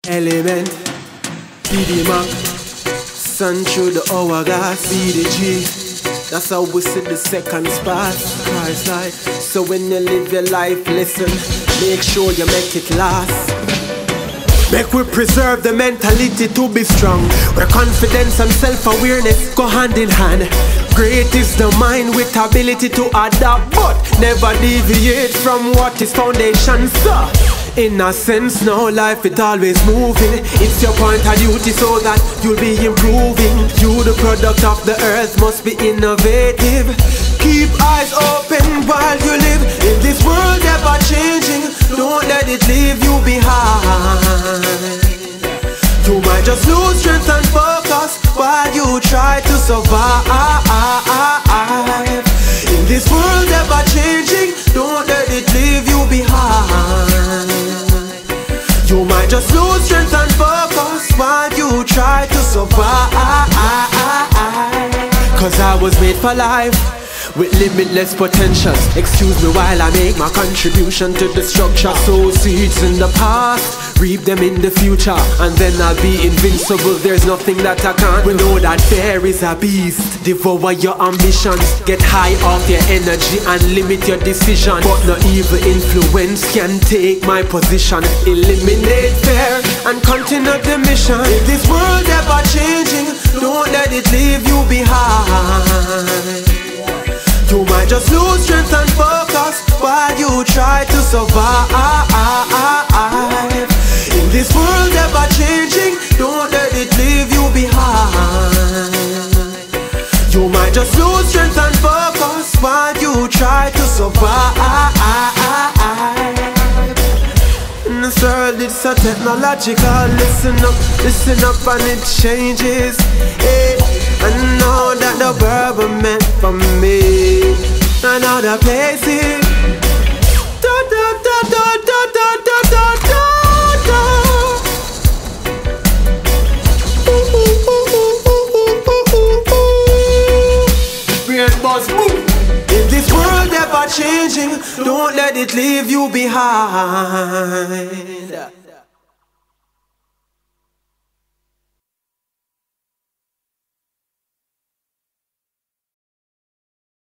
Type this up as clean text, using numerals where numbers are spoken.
Element, PD Mac, sun through the hourglass, BDG. That's how we see the seconds pass. Christ like, so when you live your life, listen, make sure you make it last. Make we preserve the mentality to be strong, where confidence and self-awareness go hand in hand. Great is the mind with ability to adapt, but never deviate from what is foundation. So, in a sense, no life it always moving. It's your point of duty so that you'll be improving. You the product of the earth must be innovative. Keep eyes open while you live in this world ever changing. Don't let it leave you behind. You might just lose strength and focus while you try to survive. In this world ever changing, don't let it leave you behind. You might just lose strength and focus while you try to survive. Cause I was made for life with limitless potentials. Excuse me while I make my contribution to the structure. Sow seeds in the past, reap them in the future, and then I'll be invincible. There's nothing that I can't do. We know that fear is a beast, devour your ambitions. Get high off your energy and limit your decision. But no evil influence can take my position. Eliminate fear and continue the mission. If this world ever changing, don't let it leave you behind. You might just lose strength and focus while you try to survive. In this world ever changing, don't let it leave you behind. You might just lose strength and focus while you try to survive. In this world it's so technological. Listen up and it changes. Hey, I know that the world was meant for me and other places. Da, da, da, da, da, da, da, da, da, da. Ooh, ooh, ooh, ooh, ooh, ooh, ooh. Brain buzz, boom. In this world ever changing, don't let it leave you behind.